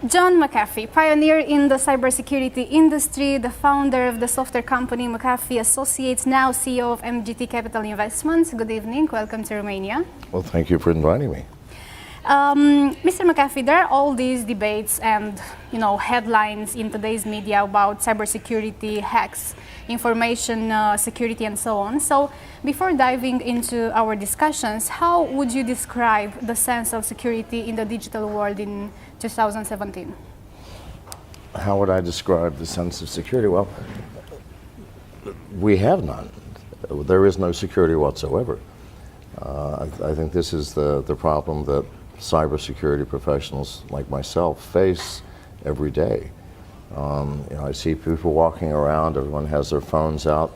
John McAfee, pioneer in the cybersecurity industry, the founder of the software company McAfee Associates, now CEO of MGT Capital Investments. Good evening, welcome to Romania. Well, thank you for inviting me. Mr. McAfee, there are all these debates and headlines in today's media about cybersecurity, hacks, information security, and so on. So, before diving into our discussions, how would you describe the sense of security in the digital world in 2017? How would I describe the sense of security? Well, we have none. There is no security whatsoever. I think this is the problem that cybersecurity professionals like myself face every day. I see people walking around, everyone has their phones out.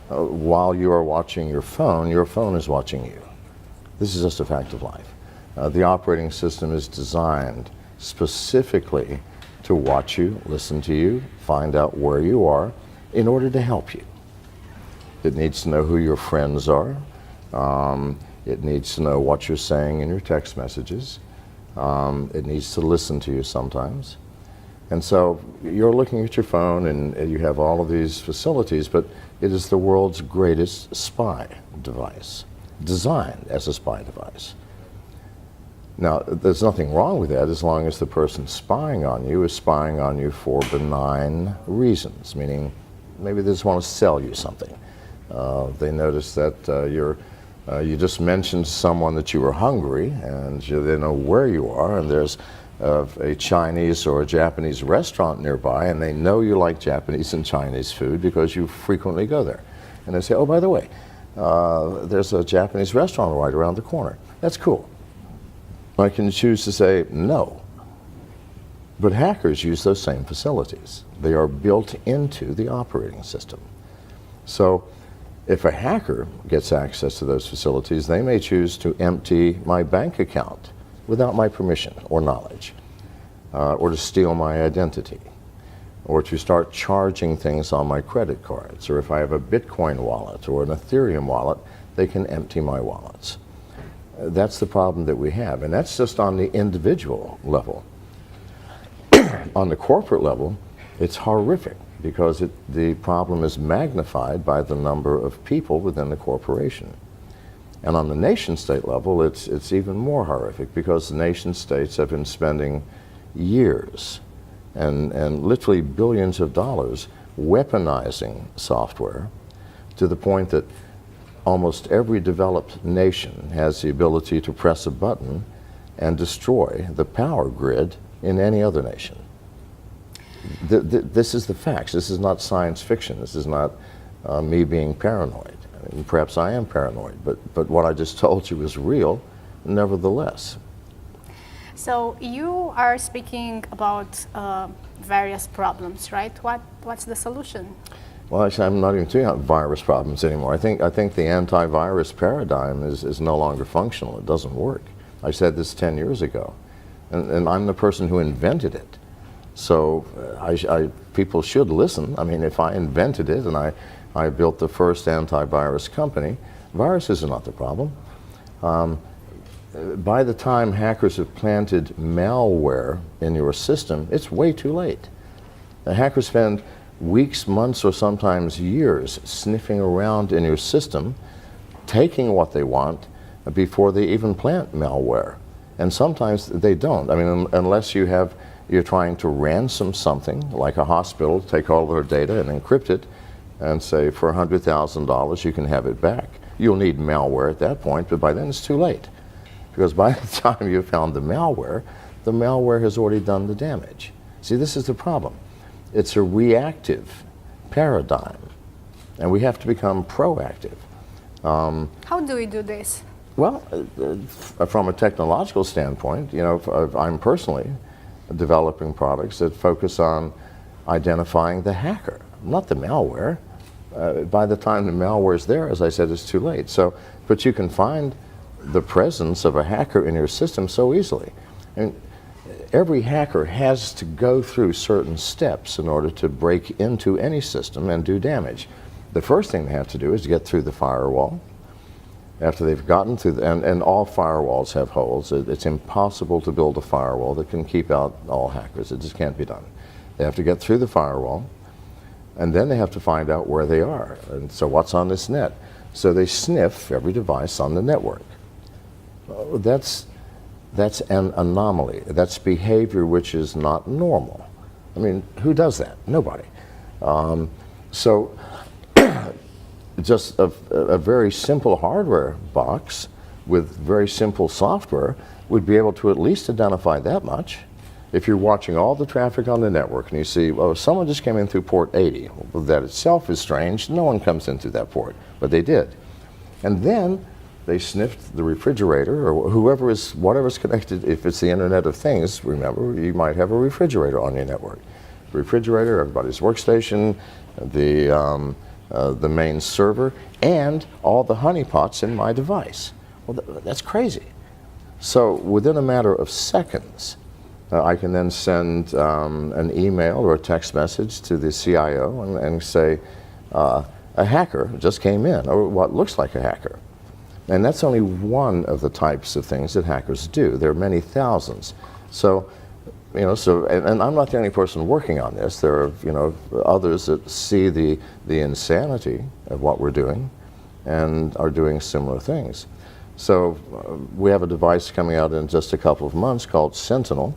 While you are watching your phone is watching you. This is just a fact of life. The operating system is designed specifically to watch you, listen to you, find out where you are in order to help you. It needs to know who your friends are. It needs to know what you're saying in your text messages. It needs to listen to you sometimes. And so you're looking at your phone and you have all of these facilities, but it is the world's greatest spy device, designed as a spy device. Now, there's nothing wrong with that as long as the person spying on you is spying on you for benign reasons, meaning maybe they just want to sell you something. They notice that you just mentioned to someone that you were hungry, and they know where you are, and there's a Chinese or a Japanese restaurant nearby, and they know you like Japanese and Chinese food because you frequently go there. And they say, oh, by the way, there's a Japanese restaurant right around the corner. That's cool. I can choose to say no. But hackers use those same facilities. They are built into the operating system. So if a hacker gets access to those facilities, they may choose to empty my bank account without my permission or knowledge, or to steal my identity, or to start charging things on my credit cards, or if I have a Bitcoin wallet or an Ethereum wallet, they can empty my wallets. That's the problem that we have, and that's just on the individual level. On the corporate level, it's horrific because the problem is magnified by the number of people within the corporation. And on the nation-state level, it's even more horrific because the nation-states have been spending years and literally billions of dollars weaponizing software to the point that almost every developed nation has the ability to press a button and destroy the power grid in any other nation. This is the facts. This is not science fiction. This is not me being paranoid. I mean, perhaps I am paranoid, but what I just told you is real, nevertheless. So you are speaking about various problems, right? What's the solution? Well, actually, I'm not even talking about virus problems anymore. I think the antivirus paradigm is no longer functional. It doesn't work. I said this 10 years ago, and I'm the person who invented it. So people should listen. I mean, if I invented it and I built the first antivirus company, viruses are not the problem. By the time hackers have planted malware in your system, it's way too late. The hackers spend weeks, months, or sometimes years sniffing around in your system, taking what they want before they even plant malware. And sometimes they don't. I mean, unless you're trying to ransom something, like a hospital, take all their data and encrypt it, and say for $100,000 you can have it back. You'll need malware at that point, but by then it's too late. Because by the time you found the malware has already done the damage. See, this is the problem. It's a reactive paradigm, and we have to become proactive. How do we do this? Well, from a technological standpoint, I'm personally developing products that focus on identifying the hacker, not the malware. By the time the malware is there, as I said, it's too late. But you can find the presence of a hacker in your system so easily. And every hacker has to go through certain steps in order to break into any system and do damage. The first thing they have to do is get through the firewall. after they've gotten through, and all firewalls have holes. It's impossible to build a firewall that can keep out all hackers. It just can't be done. They have to get through the firewall, and then they have to find out where they are. And so what's on this net? So they sniff every device on the network. That's an anomaly. That's behavior which is not normal. I mean, who does that? Nobody. So just a very simple hardware box with very simple software would be able to at least identify that much. If you're watching all the traffic on the network and you see, well, someone just came in through port 80, well, that itself is strange. No one comes in through that port, but they did. And then they sniffed the refrigerator or whatever's connected. If it's the Internet of Things, remember, you might have a refrigerator on your network. Refrigerator, everybody's workstation, the main server, and all the honeypots in my device. Well, that's crazy. So within a matter of seconds, I can then send an email or a text message to the CIO and say, a hacker just came in, or what looks like a hacker. And that's only one of the types of things that hackers do. There are many thousands. So, and I'm not the only person working on this. There are, others that see the insanity of what we're doing and are doing similar things. So we have a device coming out in just a couple of months called Sentinel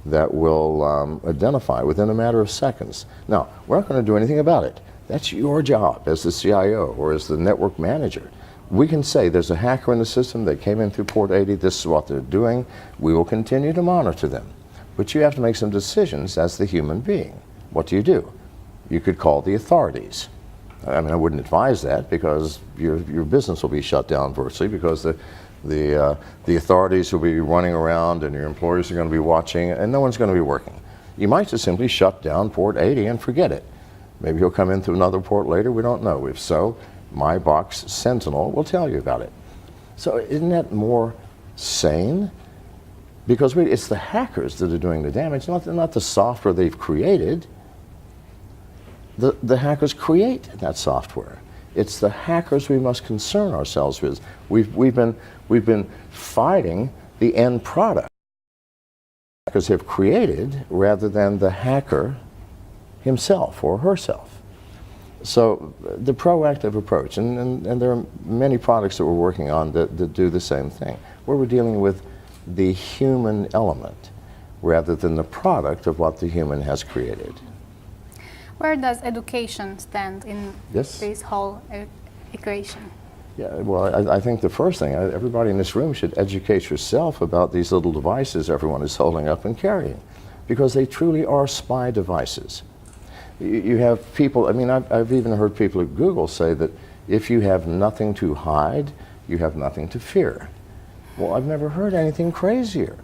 that will identify within a matter of seconds. Now, we're not going to do anything about it. That's your job as the CIO or as the network manager. We can say there's a hacker in the system that came in through port 80, this is what they're doing. We will continue to monitor them. But you have to make some decisions as the human being. What do? You could call the authorities. I mean, I wouldn't advise that because your business will be shut down virtually because the authorities will be running around and your employees are going to be watching and no one's going to be working. You might just simply shut down port 80 and forget it. Maybe he'll come in through another port later, we don't know. If so, my box Sentinel will tell you about it. So isn't that more sane? Because it's the hackers that are doing the damage, not the software they've created. The hackers create that software. It's the hackers we must concern ourselves with. We've been fighting the end product hackers have created rather than the hacker himself or herself. So the proactive approach, and there are many products that we're working on that do the same thing, where we're dealing with the human element rather than the product of what the human has created. Where does education stand in this whole equation? Yeah, well, I think the first thing, everybody in this room should educate yourself about these little devices everyone is holding up and carrying, because they truly are spy devices. You have people, I mean, I've even heard people at Google say that if you have nothing to hide, you have nothing to fear. Well, I've never heard anything crazier.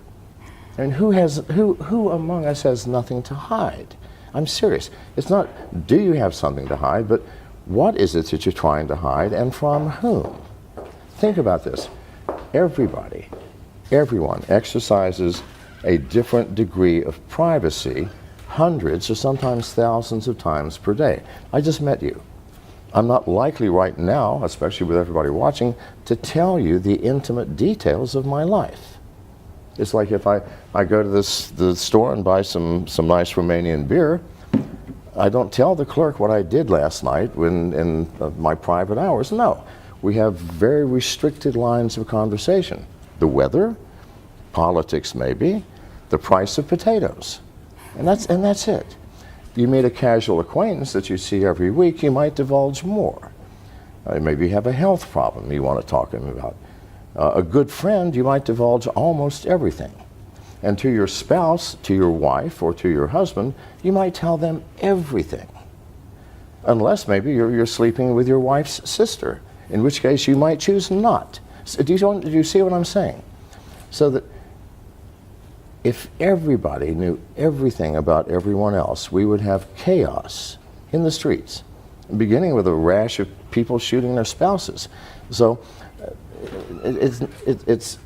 And who among us has nothing to hide? I'm serious. It's not, do you have something to hide, but what is it that you're trying to hide and from whom? Think about this. Everyone exercises a different degree of privacy hundreds or sometimes thousands of times per day. I just met you. I'm not likely right now, especially with everybody watching, to tell you the intimate details of my life. It's like if I go to the store and buy some nice Romanian beer, I don't tell the clerk what I did last night in my private hours. No, we have very restricted lines of conversation. The weather, politics maybe, the price of potatoes, and that's it. You meet a casual acquaintance that you see every week, you might divulge more. Maybe you have a health problem you want to talk to them about. A good friend, you might divulge almost everything. And to your spouse, to your wife, or to your husband, you might tell them everything. Unless maybe you're sleeping with your wife's sister, in which case you might choose not. So do you see what I'm saying? So that if everybody knew everything about everyone else, we would have chaos in the streets, beginning with a rash of people shooting their spouses. So it's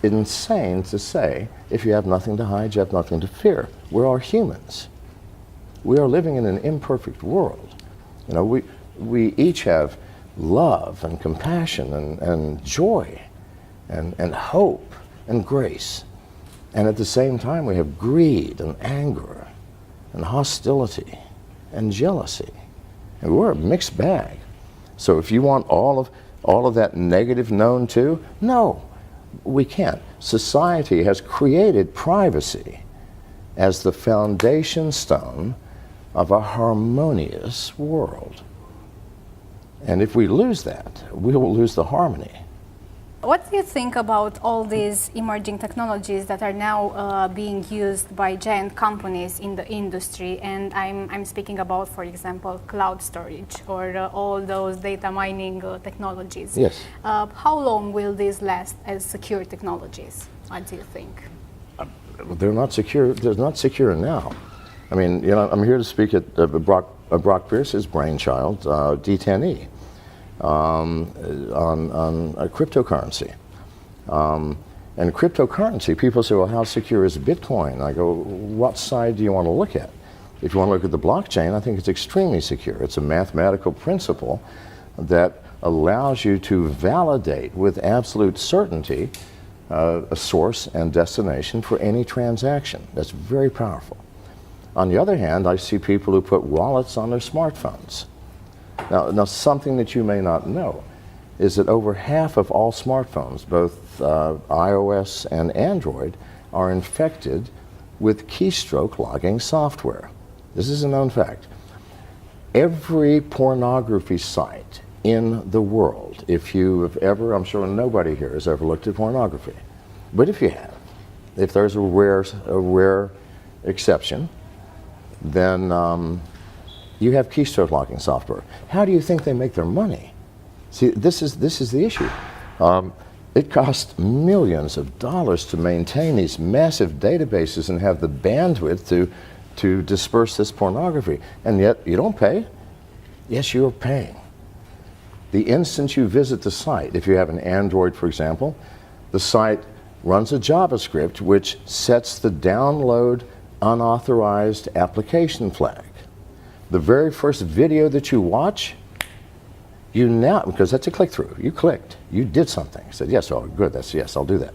insane to say if you have nothing to hide, you have nothing to fear. We're all humans. We are living in an imperfect world. You know, we each have love and compassion and joy and hope and grace. And at the same time, we have greed and anger and hostility and jealousy. And we're a mixed bag. So if you want all of that negative known too, no, we can't. Society has created privacy as the foundation stone of a harmonious world. And if we lose that, we will lose the harmony. What do you think about all these emerging technologies that are now being used by giant companies in the industry? And I'm speaking about, for example, cloud storage or all those data mining technologies. Yes. How long will these last as secure technologies? What do you think? They're not secure. They're not secure now. I mean, you know, I'm here to speak at Brock Pierce's brainchild, D10E. On a cryptocurrency. And cryptocurrency, people say, well, how secure is Bitcoin? I go, what side do you want to look at? If you want to look at the blockchain, I think it's extremely secure. It's a mathematical principle that allows you to validate with absolute certainty a source and destination for any transaction. That's very powerful. On the other hand, I see people who put wallets on their smartphones. Now, something that you may not know is that over half of all smartphones, both iOS and Android, are infected with keystroke logging software. This is a known fact. Every pornography site in the world, if you have ever, I'm sure nobody here has ever looked at pornography, but if you have, if there's a rare exception, then you have keystroke locking software. How do you think they make their money? See, this is the issue. It costs millions of dollars to maintain these massive databases and have the bandwidth to disperse this pornography, and yet you don't pay. Yes, you're paying. The instant you visit the site, if you have an Android, for example, the site runs a JavaScript which sets the download unauthorized application flag. The very first video that you watch, you now, because that's a click-through, you clicked, you did something. You said, yes, oh, good, yes, I'll do that.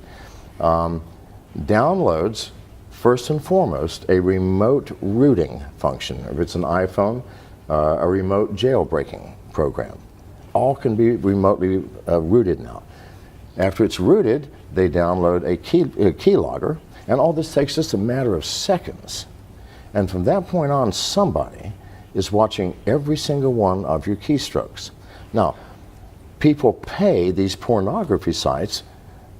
Downloads, first and foremost, a remote rooting function. If it's an iPhone, a remote jailbreaking program. All can be remotely rooted now. After it's rooted, they download a keylogger, and all this takes just a matter of seconds. And from that point on, somebody is watching every single one of your keystrokes. Now, people pay these pornography sites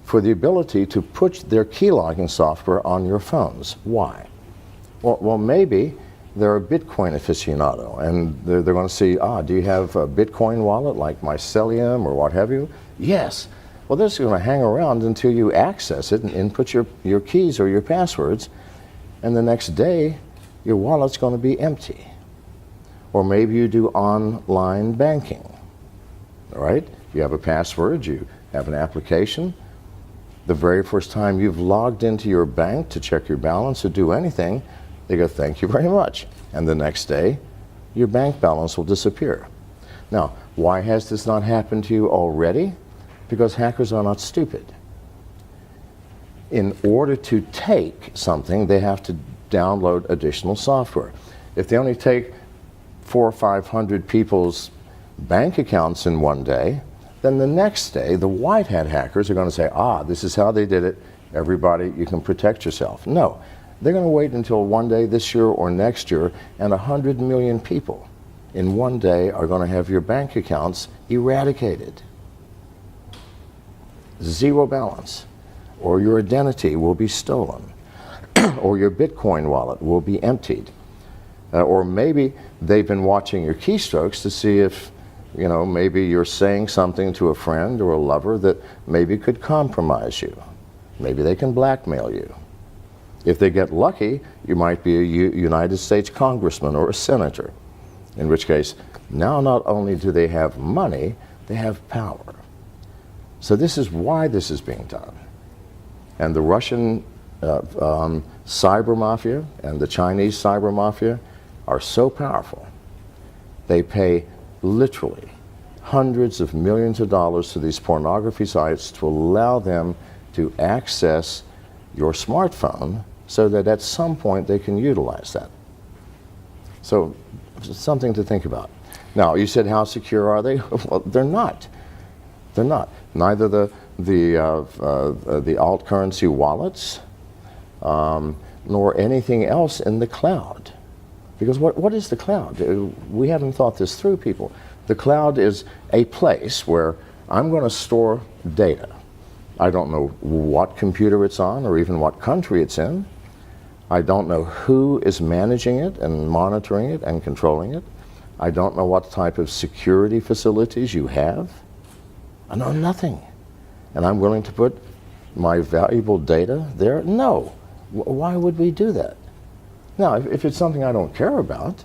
for the ability to put their keylogging software on your phones. Why? Well, maybe they're a Bitcoin aficionado, and they're going to see, do you have a Bitcoin wallet like Mycelium or what have you? Yes. Well, they're just going to hang around until you access it and input your keys or your passwords, and the next day, your wallet's going to be empty. Or maybe you do online banking, all right? You have a password, you have an application. The very first time you've logged into your bank to check your balance or do anything, they go, thank you very much. And the next day, your bank balance will disappear. Now, why has this not happened to you already? Because hackers are not stupid. In order to take something, they have to download additional software. If they only take 400 or 500 people's bank accounts in one day, then the next day the white hat hackers are going to say, this is how they did it, everybody, you can protect yourself. No, they're going to wait until one day this year or next year, and 100 million people in one day are going to have your bank accounts eradicated. Zero balance, or your identity will be stolen, or your Bitcoin wallet will be emptied. Or maybe they've been watching your keystrokes to see if, maybe you're saying something to a friend or a lover that maybe could compromise you. Maybe they can blackmail you. If they get lucky, you might be a United States congressman or a senator, in which case, now not only do they have money, they have power. So this is why this is being done. And the Russian cyber mafia and the Chinese cyber mafia are so powerful. They pay literally hundreds of millions of dollars to these pornography sites to allow them to access your smartphone so that at some point they can utilize that. So something to think about. Now, you said how secure are they? Well, they're not. They're not. Neither the alt currency wallets nor anything else in the cloud. Because what is the cloud? We haven't thought this through, people. The cloud is a place where I'm going to store data. I don't know what computer it's on or even what country it's in. I don't know who is managing it and monitoring it and controlling it. I don't know what type of security facilities you have. I know nothing. And I'm willing to put my valuable data there? No. Why would we do that? Now, if it's something I don't care about,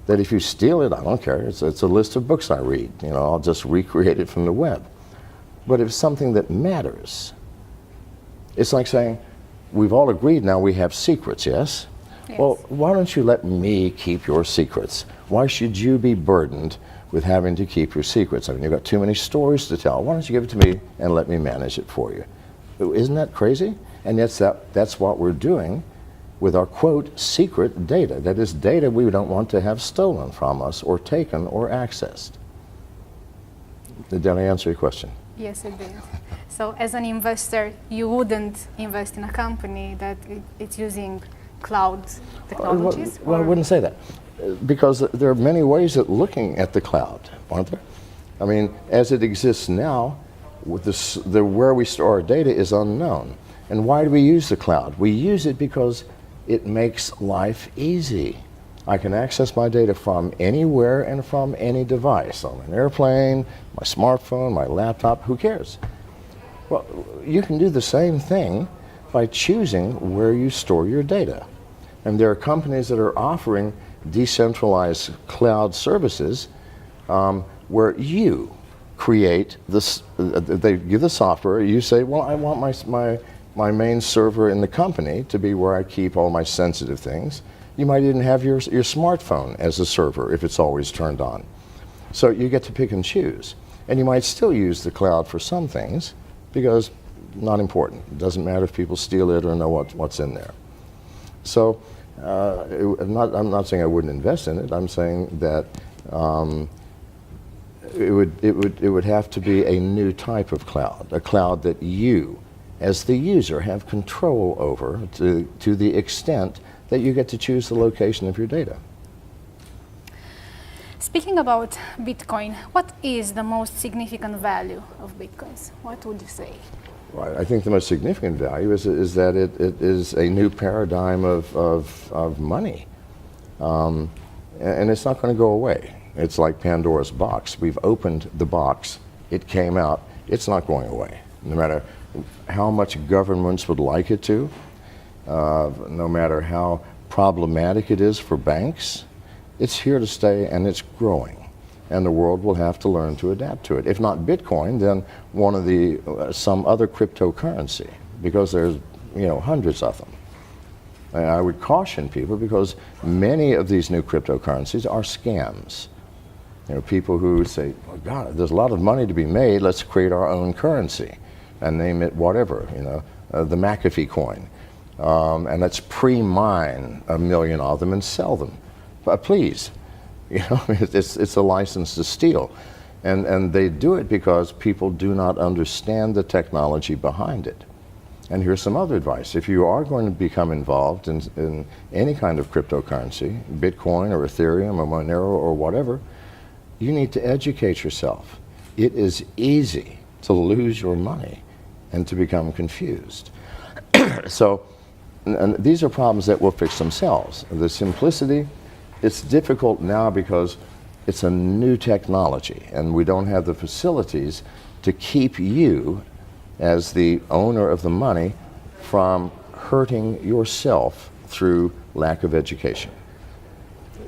that if you steal it, I don't care. It's a list of books I read. You know, I'll just recreate it from the web. But if it's something that matters, it's like saying, we've all agreed now we have secrets, yes? Yes. Well, why don't you let me keep your secrets? Why should you be burdened with having to keep your secrets? I mean, you've got too many stories to tell. Why don't you give it to me and let me manage it for you? Isn't that crazy? And that's what we're doing with our, quote, secret data. That is data we don't want to have stolen from us or taken or accessed. Did I answer your question? Yes, it did. So as an investor, you wouldn't invest in a company that it's using cloud technologies? Well, I wouldn't say that. Because there are many ways of looking at the cloud, aren't there? I mean, as it exists now, with where we store our data is unknown. And why do we use the cloud? We use it because it makes life easy. I can access my data from anywhere and from any device, on an airplane, my smartphone, my laptop, who cares? Well, you can do the same thing by choosing where you store your data. And there are companies that are offering decentralized cloud services where you create this, they give the software, you say, well, I want my main server in the company to be where I keep all my sensitive things. You might even have your smartphone as a server if it's always turned on. So you get to pick and choose. And you might still use the cloud for some things because not important. It doesn't matter if people steal it or know what's in there. So I'm not saying I wouldn't invest in it. I'm saying that it would have to be a new type of cloud, a cloud that you, as the user, have control over to the extent that you get to choose the location of your data. Speaking about Bitcoin, what is the most significant value of Bitcoins? What would you say? Right. I think the most significant value is that it is a new paradigm of money. And it's not going to go away. It's like Pandora's box. We've opened the box. It came out. It's not going away. No matter how much governments would like it to, no matter how problematic it is for banks, it's here to stay and it's growing. And the world will have to learn to adapt to it. If not Bitcoin, then one of some other cryptocurrency, because there's hundreds of them. And I would caution people because many of these new cryptocurrencies are scams. People who say, oh God, there's a lot of money to be made, let's create our own currency and name it whatever, the McAfee coin. And let's pre-mine 1 million of them and sell them. But please, it's a license to steal. And they do it because people do not understand the technology behind it. And here's some other advice. If you are going to become involved in any kind of cryptocurrency, Bitcoin or Ethereum or Monero or whatever, you need to educate yourself. It is easy to lose your money and to become confused. So and these are problems that will fix themselves. The simplicity, it's difficult now because it's a new technology and we don't have the facilities to keep you as the owner of the money from hurting yourself through lack of education.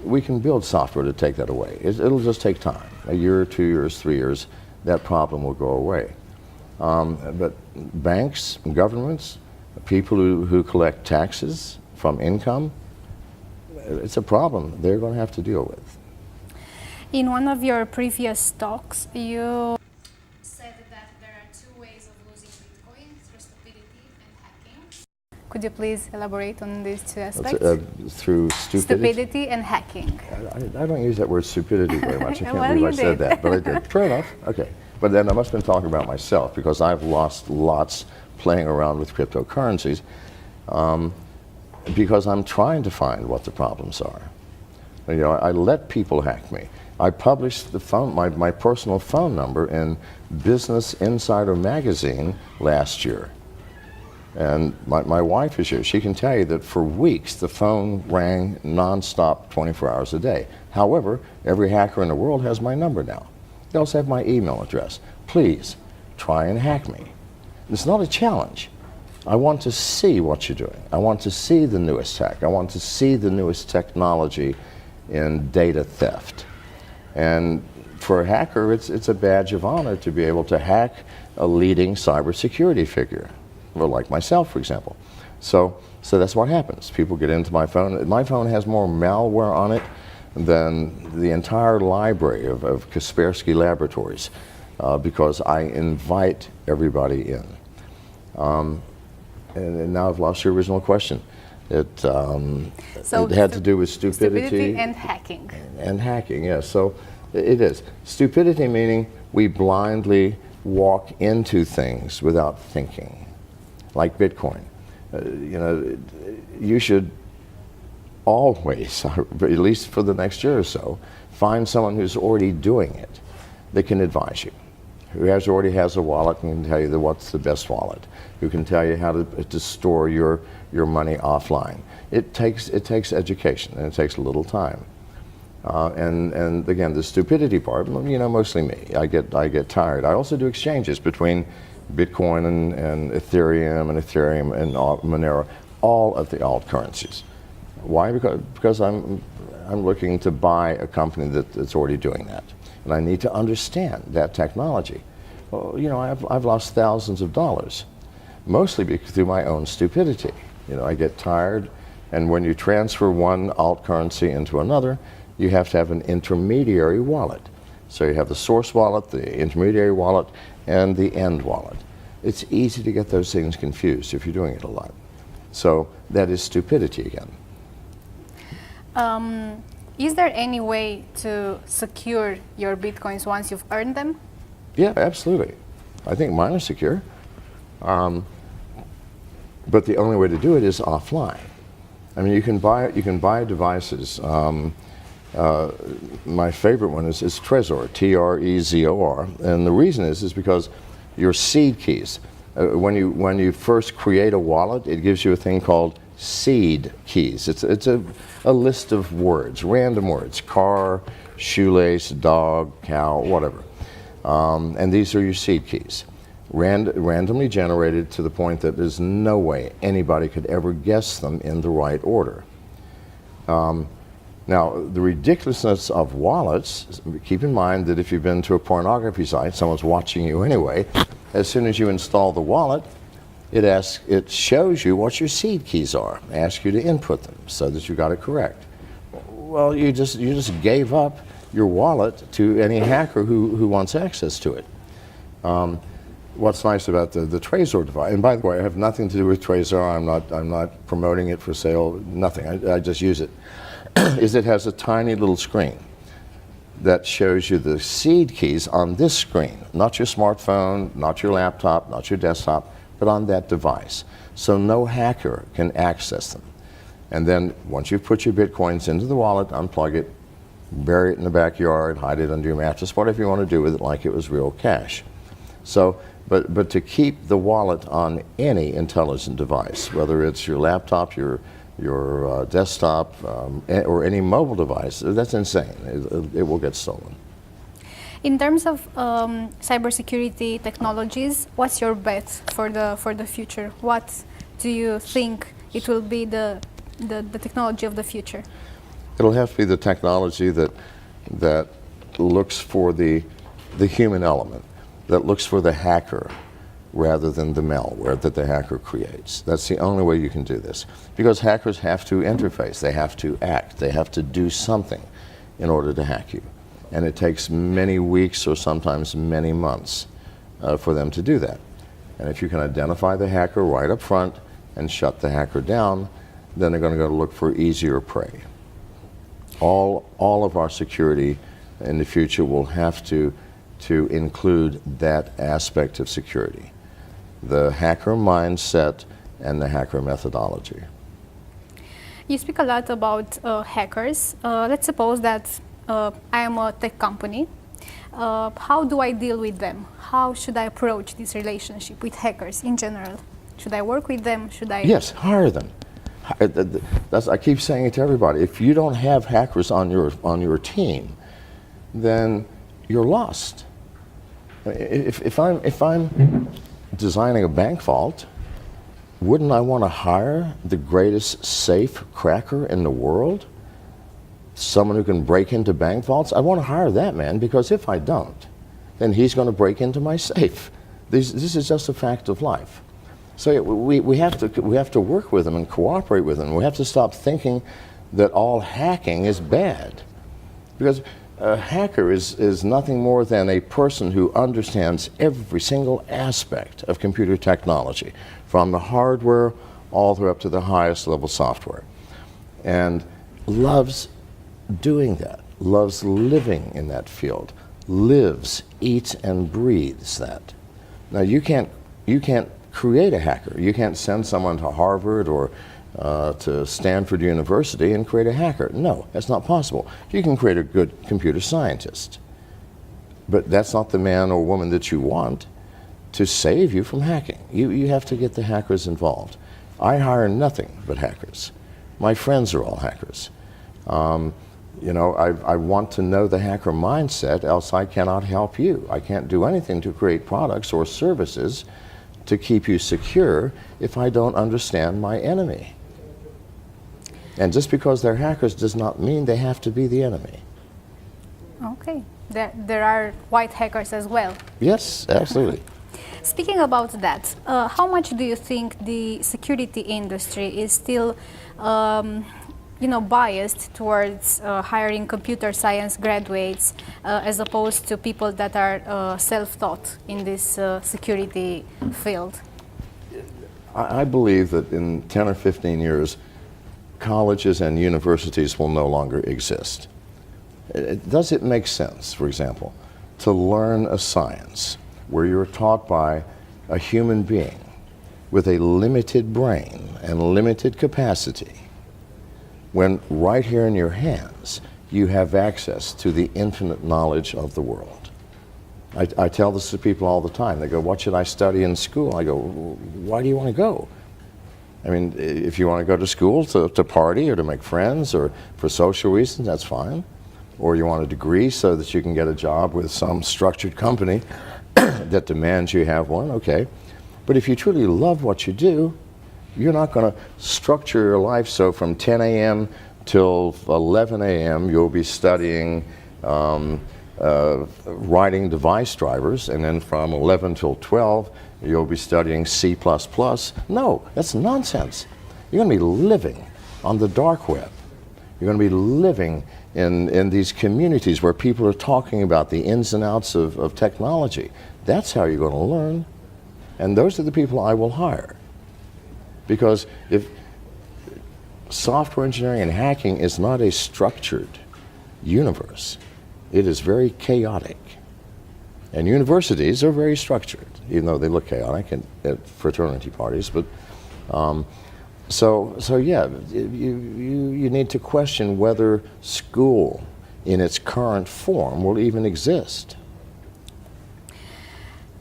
We can build software to take that away. It'll just take time. A year, 2 years, 3 years, that problem will go away. But banks, governments, people who collect taxes from income, it's a problem they're going to have to deal with. In one of your previous talks, you said that there are two ways of losing Bitcoin, through stupidity and hacking. Could you please elaborate on these two aspects? Through Stupidity and hacking. I don't use that word stupidity very much. I can't Well, believe you I said did. that, but I did. Fair enough. Okay. But then I must have been talking about myself, because I've lost lots playing around with cryptocurrencies, because I'm trying to find what the problems are. You know, I let people hack me. I published my personal phone number in Business Insider magazine last year. And my wife is here. She can tell you that for weeks the phone rang nonstop 24 hours a day. However, every hacker in the world has my number now. They also have my email address. Please try and hack me. It's not a challenge. I want to see what you're doing. I want to see the newest tech. I want to see the newest technology in data theft. And for a hacker, it's a badge of honor to be able to hack a leading cybersecurity figure, or like myself, for example. So that's what happens. People get into my phone. My phone has more malware on it than the entire library of Kaspersky Laboratories, because I invite everybody in. And now I've lost your original question. It had to do with stupidity and hacking. And hacking, yes. So it is. Stupidity meaning we blindly walk into things without thinking, like Bitcoin. You know, you should always, at least for the next year or so, find someone who's already doing it that can advise you, who already has a wallet and can tell you what's the best wallet, who can tell you how to store your money offline. It takes education, and it takes a little time. And again, the stupidity part, you know, mostly me. I get tired. I also do exchanges between Bitcoin and Ethereum and Monero, all of the alt currencies. Why? Because I'm looking to buy a company that's already doing that, and I need to understand that technology. Well, you know, I've lost thousands of dollars, mostly through my own stupidity. You know, I get tired, and when you transfer one alt currency into another, you have to have an intermediary wallet. So you have the source wallet, the intermediary wallet, and the end wallet. It's easy to get those things confused if you're doing it a lot. So that is stupidity again. Is there any way to secure your Bitcoins once you've earned them? Yeah, absolutely. I think mine are secure. But the only way to do it is offline. I mean, you can buy devices. My favorite one is Trezor, Trezor, and the reason is because your seed keys. When you first create a wallet, it gives you a thing called seed keys. It's a list of words, random words: car, shoelace, dog, cow, whatever. And these are your seed keys, randomly generated to the point that there's no way anybody could ever guess them in the right order. Now, the ridiculousness of wallets, keep in mind that if you've been to a pornography site, someone's watching you anyway. As soon as you install the wallet, it shows you what your seed keys are, asks you to input them so that you got it correct. Well, you just gave up your wallet to any hacker who wants access to it. What's nice about the Trezor device, and by the way, I have nothing to do with Trezor. I'm not promoting it for sale. Nothing. I just use it. Is it has a tiny little screen that shows you the seed keys on this screen, not your smartphone, not your laptop, not your desktop, but on that device. So no hacker can access them. And then once you've put your Bitcoins into the wallet, unplug it, bury it in the backyard, hide it under your mattress, whatever you want to do with it, like it was real cash. So, but to keep the wallet on any intelligent device, whether it's your laptop, your desktop, or any mobile device, that's insane. It will get stolen. In terms of cybersecurity technologies, what's your bet for the future? What do you think it will be the technology of the future? It'll have to be the technology that looks for the human element, that looks for the hacker rather than the malware that the hacker creates. That's the only way you can do this. Because hackers have to interface, they have to act, they have to do something in order to hack you. And it takes many weeks or sometimes many months for them to do that. And if you can identify the hacker right up front and shut the hacker down, then they're going to go look for easier prey. All of our security in the future will have to include that aspect of security, the hacker mindset and the hacker methodology. You speak a lot about hackers. Let's suppose that I am a tech company. How do I deal with them? How should I approach this relationship with hackers in general? Should I work with them? Should I? Yes, hire them. I keep saying it to everybody. If you don't have hackers on your team, then you're lost. If I'm designing a bank vault, wouldn't I want to hire the greatest safe cracker in the world? Someone who can break into bank vaults? I want to hire that man, because if I don't, then he's going to break into my safe. This is just a fact of life. So we have to work with them and cooperate with them. We have to stop thinking that all hacking is bad, because a hacker is nothing more than a person who understands every single aspect of computer technology, from the hardware all the way up to the highest level software, and loves doing that, loves living in that field, lives, eats, and breathes that. Now you can't create a hacker. You can't send someone to Harvard or to Stanford University and create a hacker. No, that's not possible. You can create a good computer scientist, but that's not the man or woman that you want to save you from hacking. You have to get the hackers involved. I hire nothing but hackers. My friends are all hackers. You know, I want to know the hacker mindset, else I cannot help you. I can't do anything to create products or services to keep you secure if I don't understand my enemy. And just because they're hackers does not mean they have to be the enemy. Okay. There are white hackers as well. Yes, absolutely. Speaking about that, how much do you think the security industry is still biased towards hiring computer science graduates as opposed to people that are self-taught in this security field? I believe that in 10 or 15 years, colleges and universities will no longer exist. Does it make sense, for example, to learn a science where you're taught by a human being with a limited brain and limited capacity, when right here in your hands you have access to the infinite knowledge of the world? I tell this to people all the time. They go, what should I study in school? I go, why do you want to go? I mean, if you want to go to school to party or to make friends or for social reasons, that's fine. Or you want a degree so that you can get a job with some structured company that demands you have one, okay. But if you truly love what you do, you're not going to structure your life so from 10 a.m. till 11 a.m. you'll be studying writing device drivers, and then from 11 till 12 you'll be studying C++. No, that's nonsense. You're going to be living on the dark web. You're going to be living in these communities where people are talking about the ins and outs of technology. That's how you're going to learn. And those are the people I will hire. Because if software engineering and hacking is not a structured universe, it is very chaotic. And universities are very structured, even though they look chaotic at fraternity parties. But so yeah, you need to question whether school in its current form will even exist.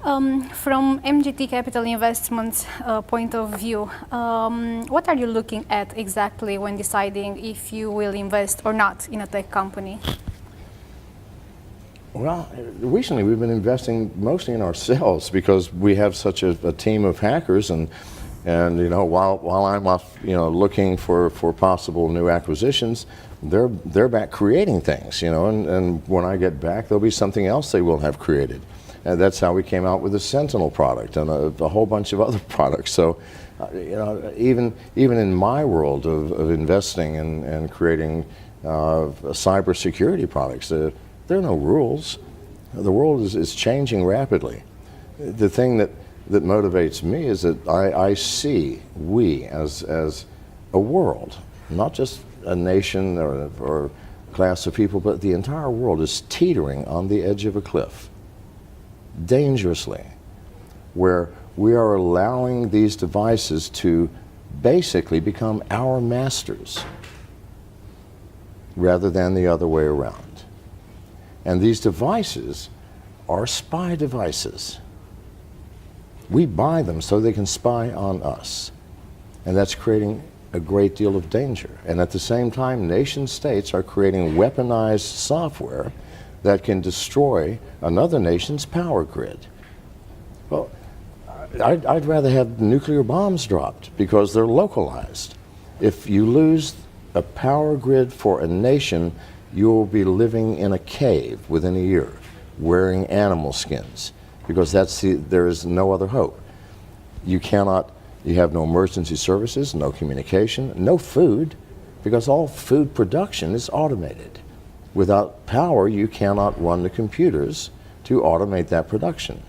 From MGT Capital Investments point of view, what are you looking at exactly when deciding if you will invest or not in a tech company? Well, recently we've been investing mostly in ourselves because we have such a team of hackers, and while I'm off looking for possible new acquisitions, they're back creating things, and when I get back there'll be something else they will have created. And that's how we came out with the Sentinel product and a whole bunch of other products. So, even in my world of investing and creating cybersecurity products, There are no rules. The world is changing rapidly. The thing that motivates me is that I see we as a world, not just a nation or class of people, but the entire world is teetering on the edge of a cliff, dangerously, where we are allowing these devices to basically become our masters rather than the other way around. And these devices are spy devices. We buy them so they can spy on us. And that's creating a great deal of danger. And at the same time, nation states are creating weaponized software that can destroy another nation's power grid. Well, I'd rather have nuclear bombs dropped because they're localized. If you lose a power grid for a nation, you'll be living in a cave within a year, wearing animal skins, because there is no other hope. You have no emergency services, no communication, no food, because all food production is automated. Without power, you cannot run the computers to automate that production.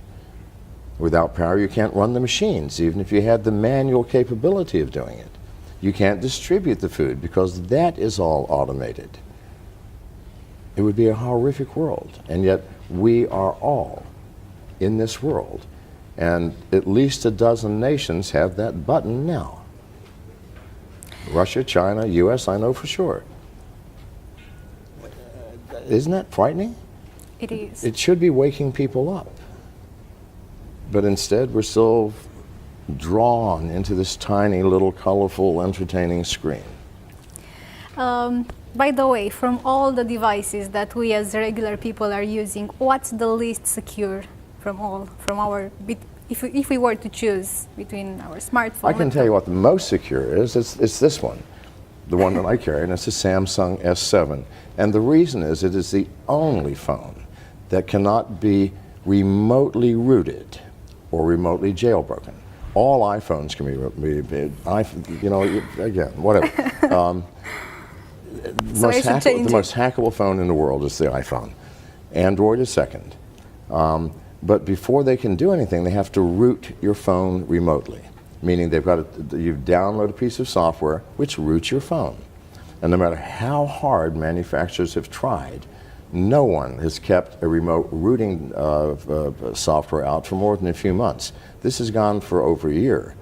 Without power, you can't run the machines, even if you had the manual capability of doing it. You can't distribute the food because that is all automated. It would be a horrific world, and yet we are all in this world, and at least a dozen nations have that button now. Russia, China, US, I know for sure. Isn't that frightening? It is. It should be waking people up. But instead, we're still drawn into this tiny little colorful entertaining screen. By the way, from all the devices that we as regular people are using, what's the least secure from our, if we were to choose between our smartphone? I can tell you what the most secure is. It's this one, the one that I carry, and it's a Samsung S7. And the reason is it is the only phone that cannot be remotely rooted or remotely jailbroken. All iPhones can be, again, whatever. The most hackable phone in the world is the iPhone. Android is second. But before they can do anything, they have to root your phone remotely, meaning you download a piece of software which roots your phone. And no matter how hard manufacturers have tried, no one has kept a remote rooting software out for more than a few months. This has gone for over a year.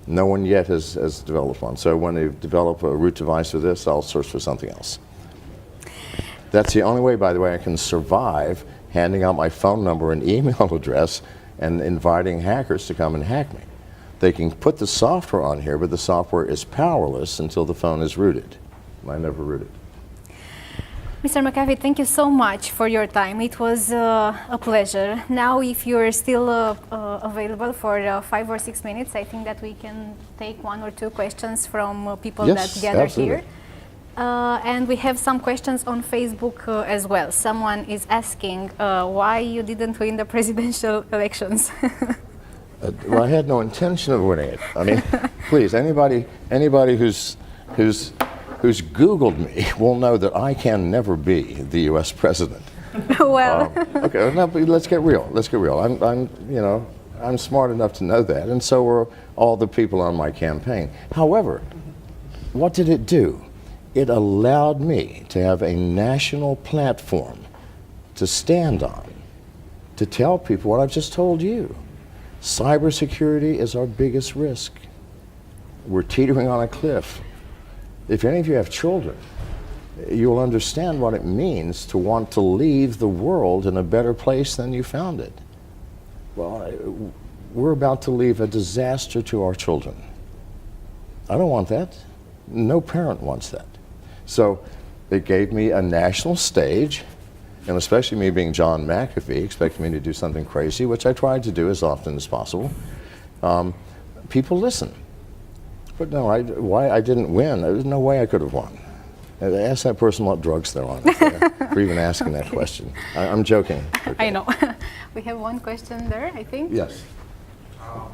No one yet has developed one. So when they develop a root device for this, I'll search for something else. That's the only way, by the way, I can survive handing out my phone number and email address and inviting hackers to come and hack me. They can put the software on here, but the software is powerless until the phone is rooted. I never root it. Mr. McAfee, thank you so much for your time. It was a pleasure. Now, if you're still available for 5 or 6 minutes, I think that we can take 1 or 2 questions from people that gather here. And we have some questions on Facebook as well. Someone is asking why you didn't win the presidential elections. Well, I had no intention of winning it. I mean, please, anybody who's Googled me will know that I can never be the U.S. president. Well, okay, no, but let's get real. Let's get real. I'm smart enough to know that, and so were all the people on my campaign. However, what did it do? It allowed me to have a national platform to stand on, to tell people what I've just told you. Cybersecurity is our biggest risk. We're teetering on a cliff. If any of you have children, you'll understand what it means to want to leave the world in a better place than you found it. Well, we're about to leave a disaster to our children. I don't want that. No parent wants that. So it gave me a national stage, and especially me being John McAfee, expected me to do something crazy, which I tried to do as often as possible. People listen. But no, why I didn't win, there's no way I could have won. Ask that person what drugs they're on for even asking that question. I'm joking. Okay. I know. We have one question there, I think. Yes. Hi.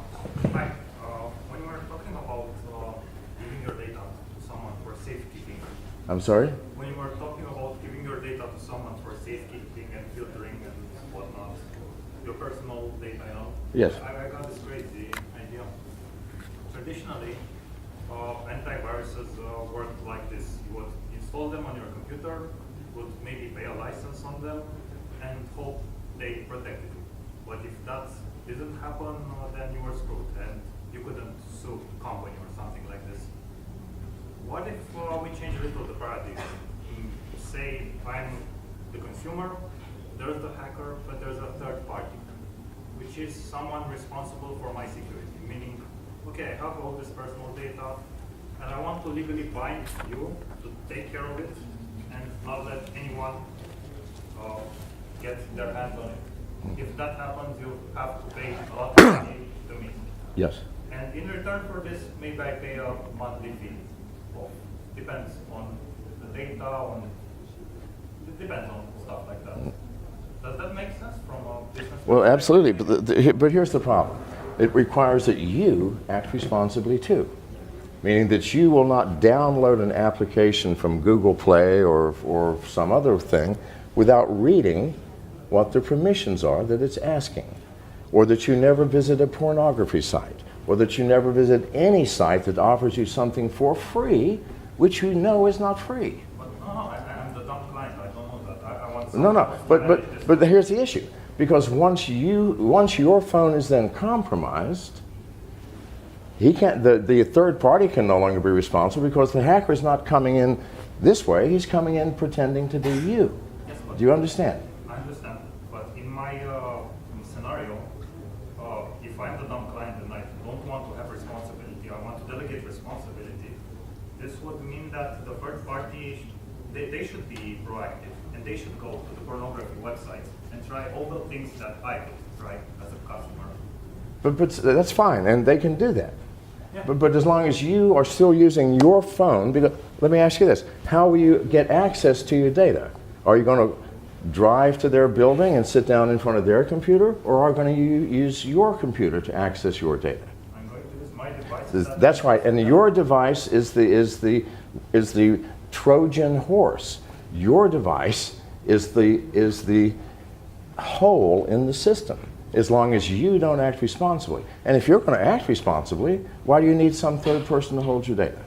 When you were talking about giving your data to someone for safekeeping. I'm sorry? When you were talking about giving your data data to someone for safekeeping and filtering and whatnot. Your personal data, you know? Yes. I got this crazy idea. Traditionally, antiviruses worked like this. You would install them on your computer, would maybe pay a license on them, and hope they protected you. But if that didn't happen, then you were screwed, and you couldn't sue the company or something like this. What if we change a little the paradigm? Say I'm the consumer, there's the hacker, but there's a third party, which is someone responsible for my security. Meaning, okay, I have all this personal data, and I want to legally bind you to take care of it and not let anyone get their hands on it. If that happens, you have to pay a lot of money to me. Yes. And in return for this, maybe I pay a monthly fee. Depends on the data, it depends on stuff like that. Does that make sense from a business Well, perspective? absolutely, but here's the problem. It requires that you act responsibly too, meaning that you will not download an application from Google Play or some other thing without reading what the permissions are that it's asking, or that you never visit a pornography site, or that you never visit any site that offers you something for free, which you know is not free. But no, I'm the dumb client. I don't know that. I want No, no, someone to manage this. but here's the issue. Because once your phone is then compromised, he can't. The third party can no longer be responsible because the hacker is not coming in this way. He's coming in pretending to be you. Yes, but Do you understand? I understand. But in my scenario, if I'm the dumb client and I don't want to have responsibility, I want to delegate responsibility, this would mean that the third party, they should be proactive, and they should go to the pornography websites and try all the things that I could try as a customer. But that's fine, and they can do that. Yeah. But as long as you are still using your phone, because let me ask you this: how will you get access to your data? Are you going to drive to their building and sit down in front of their computer, or are you going to use your computer to access your data? I'm going to use my device. That's right, and your device is the Trojan horse. Your device is the hole in the system. As long as you don't act responsibly, and if you're going to act responsibly, why do you need some third person to hold your data?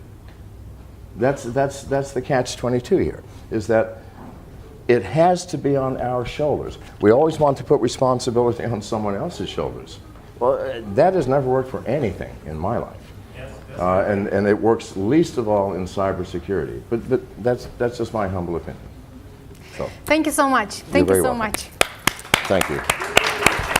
That's the catch-22 here. Is that it has to be on our shoulders. We always want to put responsibility on someone else's shoulders. Well, that has never worked for anything in my life. Yes, And it works least of all in cybersecurity. But that's just my humble opinion. So, Thank you so much. Thank very you so welcome. much. thank you.